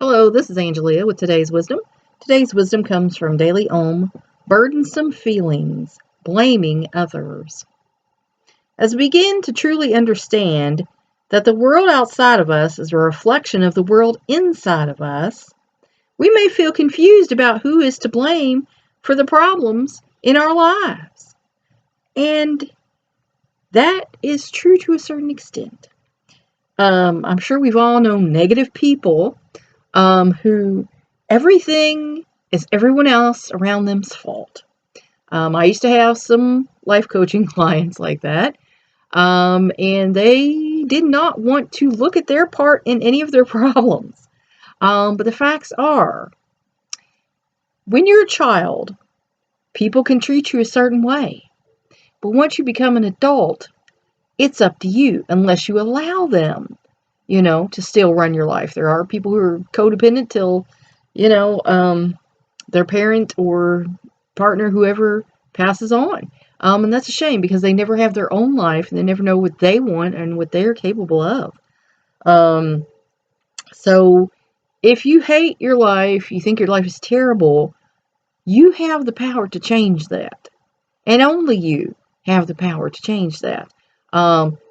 Hello, this is Angelia with today's wisdom. Today's wisdom comes from Daily Ohm. Burdensome feelings, blaming others. As we begin to truly understand that the world outside of us is a reflection of the world inside of us, we may feel confused about who is to blame for the problems in our lives. And that is true to a certain extent. I'm sure we've all known negative people who everything is everyone else around them's fault. I used to have some life coaching clients like that, and they did not want to look at their part in any of their problems. But the facts are, when you're a child, people can treat you a certain way. But once you become an adult, it's up to you, unless you allow them, to still run your life. There are people who are codependent till, their parent or partner, whoever, passes on. And that's a shame because they never have their own life and they never know what they want and what they're capable of. So if you hate your life, you think your life is terrible, you have the power to change that. And only you have the power to change that.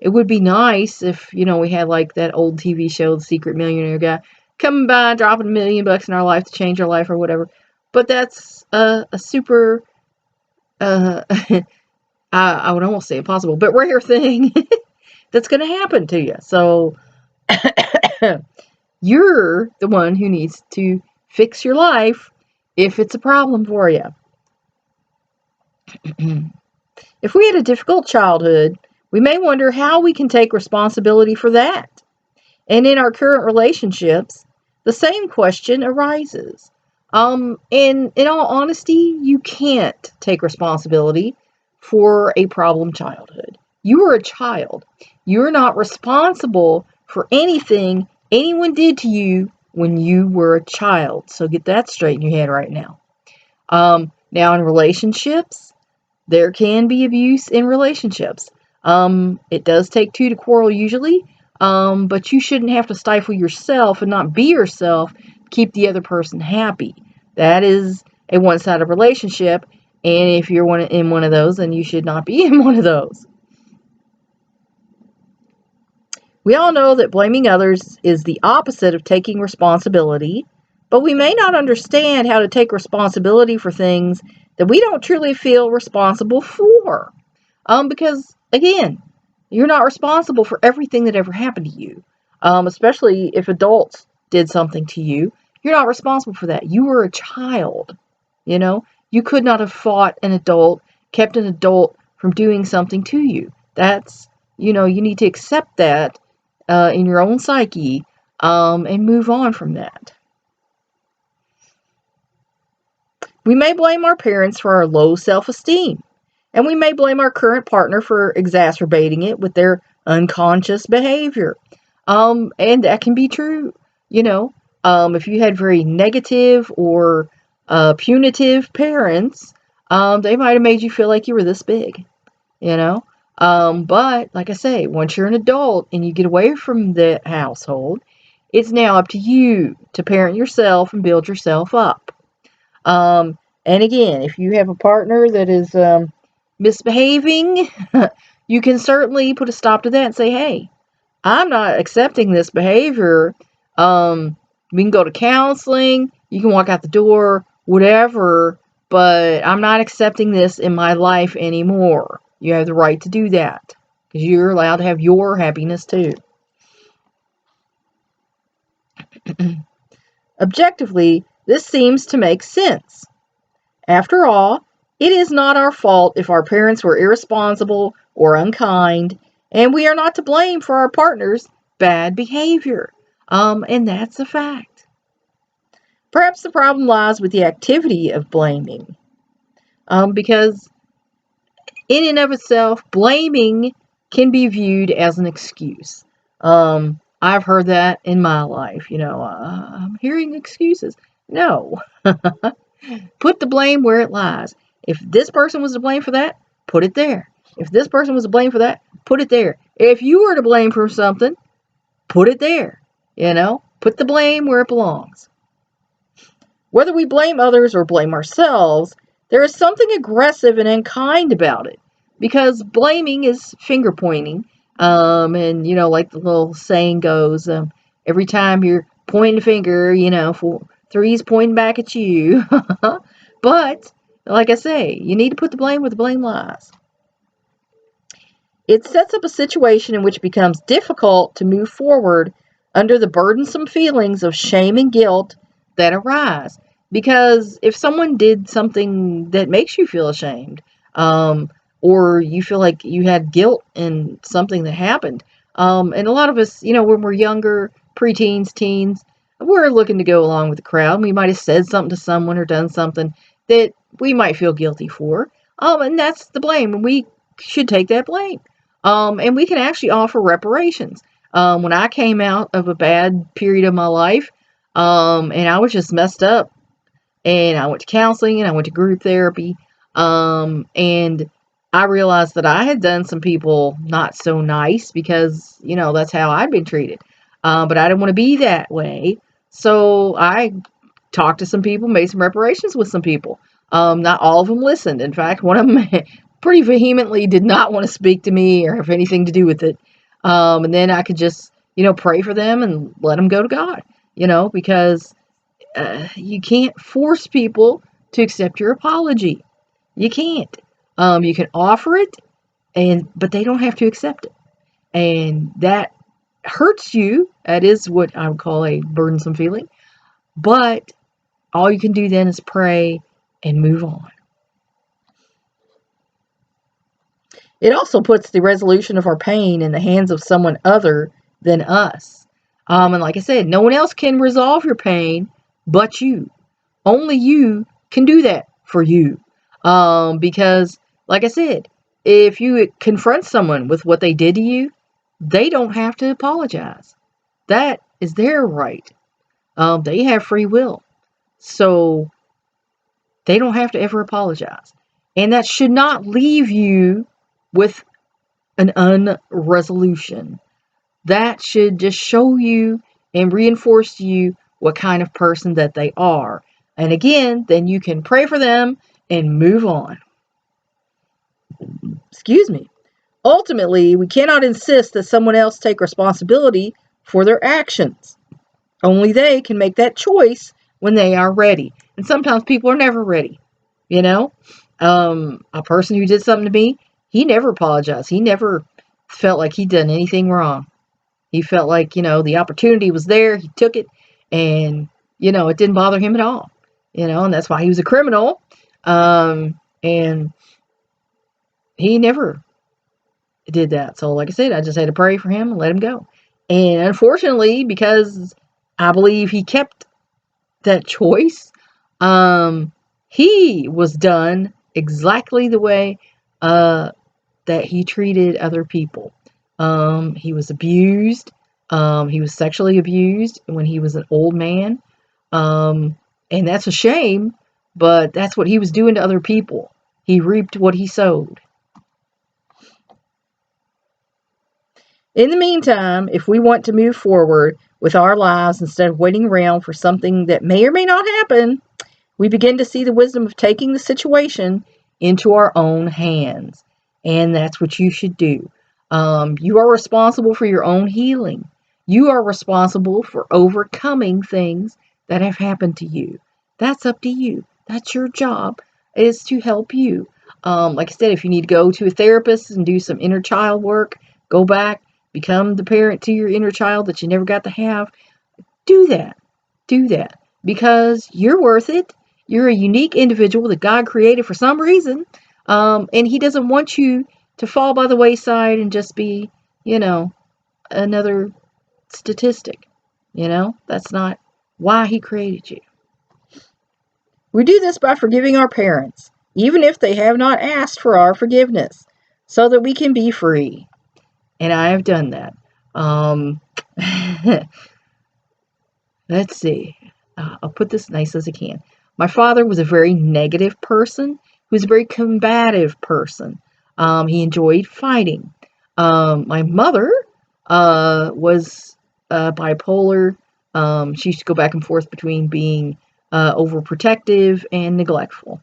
It would be nice if, we had like that old TV show, The Secret Millionaire Guy, coming by, dropping $1 million in our life to change our life or whatever. But that's a super, I would almost say impossible, but rare thing that's going to happen to you. So you're the one who needs to fix your life if it's a problem for you. If we had a difficult childhood, we may wonder how we can take responsibility for that. And in our current relationships, the same question arises. And in all honesty, you can't take responsibility for a problem childhood. You were a child. You're not responsible for anything anyone did to you when you were a child. So get that straight in your head right now. Now in relationships, there can be abuse in relationships. It does take two to quarrel usually, but you shouldn't have to stifle yourself and not be yourself to keep the other person happy. That is a one-sided relationship, and if you're in one of those, then you should not be in one of those. We all know that blaming others is the opposite of taking responsibility, but we may not understand how to take responsibility for things that we don't truly feel responsible for. Because, again, you're not responsible for everything that ever happened to you. Especially if adults did something to you. You're not responsible for that. You were a child. You could not have fought an adult, kept an adult from doing something to you. That's, you need to accept that in your own psyche and move on from that. We may blame our parents for our low self-esteem. And we may blame our current partner for exacerbating it with their unconscious behavior. And that can be true. If you had very negative or punitive parents, they might have made you feel like you were this big, But like I say, once you're an adult and you get away from the household, it's now up to you to parent yourself and build yourself up. And again, if you have a partner that is misbehaving, you can certainly put a stop to that and say, hey, I'm not accepting this behavior. We can go to counseling, you can walk out the door, whatever, but I'm not accepting this in my life anymore. You have the right to do that because you're allowed to have your happiness too. Objectively, this seems to make sense. After all, it is not our fault if our parents were irresponsible or unkind, and we are not to blame for our partner's bad behavior. And that's a fact. Perhaps the problem lies with the activity of blaming. Because in and of itself, blaming can be viewed as an excuse. I've heard that in my life. I'm hearing excuses. No. Put the blame where it lies. If this person was to blame for that, put it there. If this person was to blame for that, put it there. If you were to blame for something, put it there. Put the blame where it belongs. Whether we blame others or blame ourselves, there is something aggressive and unkind about it, because blaming is finger pointing. And like the little saying goes, every time you're pointing a finger, three's pointing back at you. But like I say, you need to put the blame where the blame lies. It sets up a situation in which it becomes difficult to move forward under the burdensome feelings of shame and guilt that arise. Because if someone did something that makes you feel ashamed, or you feel like you had guilt in something that happened, and a lot of us, when we're younger, preteens, teens, we're looking to go along with the crowd. We might have said something to someone or done something that we might feel guilty for. And that's the blame, and we should take that blame. And we can actually offer reparations. When I came out of a bad period of my life, and I was just messed up, and I went to counseling and I went to group therapy, and I realized that I had done some people not so nice because, that's how I'd been treated. But I didn't want to be that way. So I talked to some people, made some reparations with some people. Not all of them listened. In fact, one of them pretty vehemently did not want to speak to me or have anything to do with it. And then I could just, pray for them and let them go to God, because you can't force people to accept your apology. You can't. You can offer it, but they don't have to accept it. And that hurts you. That is what I would call a burdensome feeling. But all you can do then is pray and move on. It also puts the resolution of our pain in the hands of someone other than us. And like I said, no one else can resolve your pain but you. Only you can do that for you. Because, like I said, if you confront someone with what they did to you, they don't have to apologize. That is their right. They have free will. So they don't have to ever apologize. And that should not leave you with an unresolution. That should just show you and reinforce to you what kind of person that they are. And again, then you can pray for them and move on. Excuse me. Ultimately, we cannot insist that someone else take responsibility for their actions. Only they can make that choice when they are ready. And sometimes people are never ready. A person who did something to me, he never apologized. He never felt like he'd done anything wrong. He felt like, the opportunity was there. He took it, and, it didn't bother him at all. And that's why he was a criminal. And he never did that. So like I said, I just had to pray for him and let him go. And unfortunately, because I believe he kept that choice, he was done exactly the way that he treated other people. He was abused. He was sexually abused when he was an old man. And that's a shame, but that's what he was doing to other people. He reaped what he sowed. In the meantime, if we want to move forward with our lives instead of waiting around for something that may or may not happen, we begin to see the wisdom of taking the situation into our own hands. And that's what you should do. You are responsible for your own healing. You are responsible for overcoming things that have happened to you. That's up to you. That's your job, is to help you. Like I said, if you need to go to a therapist and do some inner child work, go back, become the parent to your inner child that you never got to have. Do that. Do that. Because you're worth it. You're a unique individual that God created for some reason. And He doesn't want you to fall by the wayside and just be, another statistic. That's not why He created you. We do this by forgiving our parents, even if they have not asked for our forgiveness, so that we can be free. And I have done that. Let's see. I'll put this nice as I can. My father was a very negative person. He was a very combative person. He enjoyed fighting. My mother was bipolar, She used to go back and forth between being overprotective and neglectful.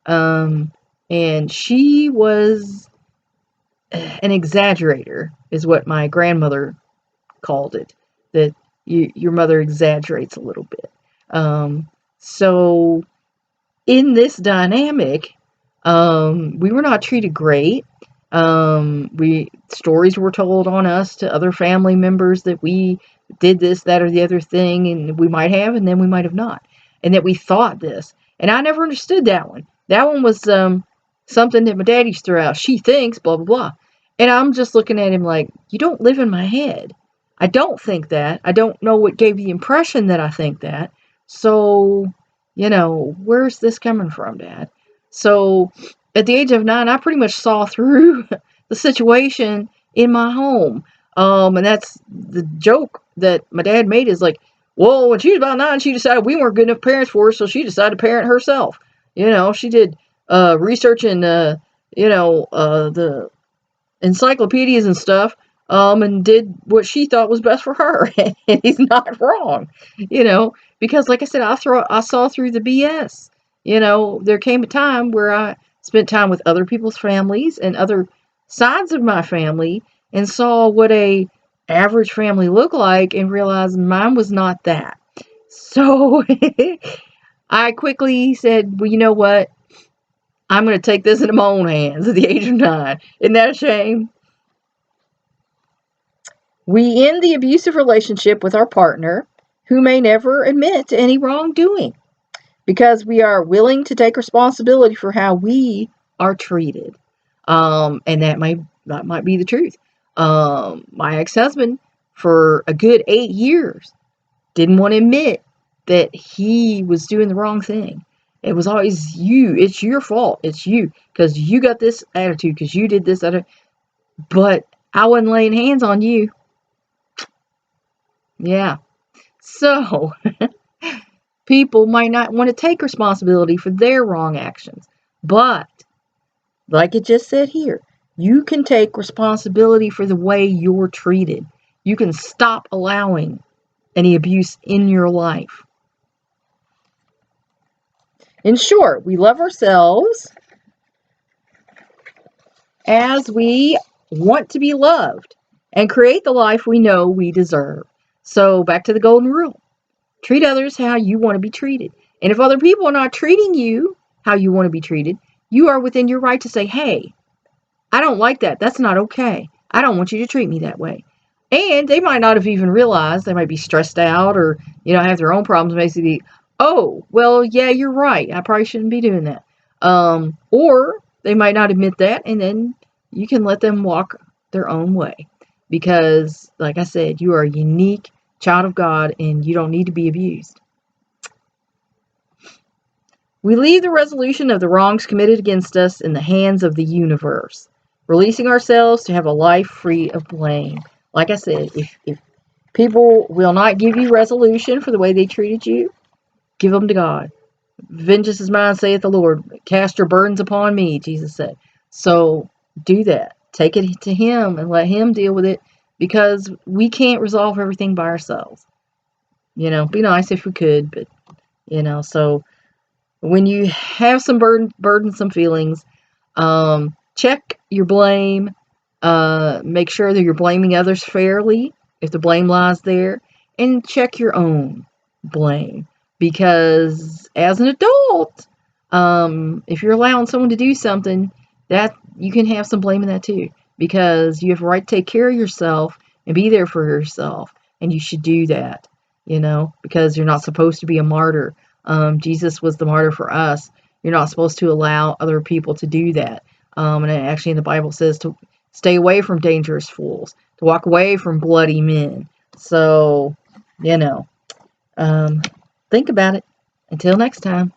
And she was an exaggerator, is what my grandmother called it. That your mother exaggerates a little bit. So in this dynamic, we were not treated great. Stories were told on us to other family members that we did this, that, or the other thing, and we might have, and then we might have not, and that we thought this. And I never understood that one. That one was something that my dad used to throw out. She thinks blah blah blah, and I'm just looking at him like, you don't live in my head. I don't think that. I don't know what gave the impression that I think that. So, where's this coming from, Dad? So at the age of 9, I pretty much saw through the situation in my home. And that's the joke that my dad made, is like, well, when she was about 9, she decided we weren't good enough parents for her, so she decided to parent herself. She did research in, the encyclopedias and stuff, and did what she thought was best for her. And he's not wrong, because like I said, I saw through the BS. There came a time where I spent time with other people's families and other sides of my family and saw what a average family looked like and realized mine was not that. So I quickly said, well, you know what? I'm going to take this into my own hands at the age of 9. Isn't that a shame? We end the abusive relationship with our partner, who may never admit to any wrongdoing, because we are willing to take responsibility for how we are treated. And that might be the truth. My ex-husband, for a good 8 years, didn't want to admit that he was doing the wrong thing. It was always you. It's your fault. It's you, because you got this attitude, because you did this other. But I wasn't laying hands on you. Yeah. So people might not want to take responsibility for their wrong actions. But, like it just said here, you can take responsibility for the way you're treated. You can stop allowing any abuse in your life. In short, we love ourselves as we want to be loved and create the life we know we deserve. So, back to the golden rule. Treat others how you want to be treated. And if other people are not treating you how you want to be treated, you are within your right to say, hey, I don't like that. That's not okay. I don't want you to treat me that way. And they might not have even realized. They might be stressed out or, have their own problems. Basically, oh, well, yeah, you're right. I probably shouldn't be doing that. Or they might not admit that, and then you can let them walk their own way. Because, like I said, you are a unique child of God, and you don't need to be abused. We leave the resolution of the wrongs committed against us in the hands of the universe, releasing ourselves to have a life free of blame. Like I said, if people will not give you resolution for the way they treated you, give them to God. Vengeance is mine, saith the Lord. Cast your burdens upon me, Jesus said. So do that. Take it to Him and let Him deal with it, because we can't resolve everything by ourselves. Be nice if we could, but, so when you have some burdensome feelings, check your blame. Make sure that you're blaming others fairly, if the blame lies there, and check your own blame. Because as an adult, if you're allowing someone to do something, that you can have some blame in that too, because you have a right to take care of yourself and be there for yourself, and you should do that, because you're not supposed to be a martyr. Jesus was the martyr for us. You're not supposed to allow other people to do that. And actually in the Bible says to stay away from dangerous fools, to walk away from bloody men. So, think about it. Until next time.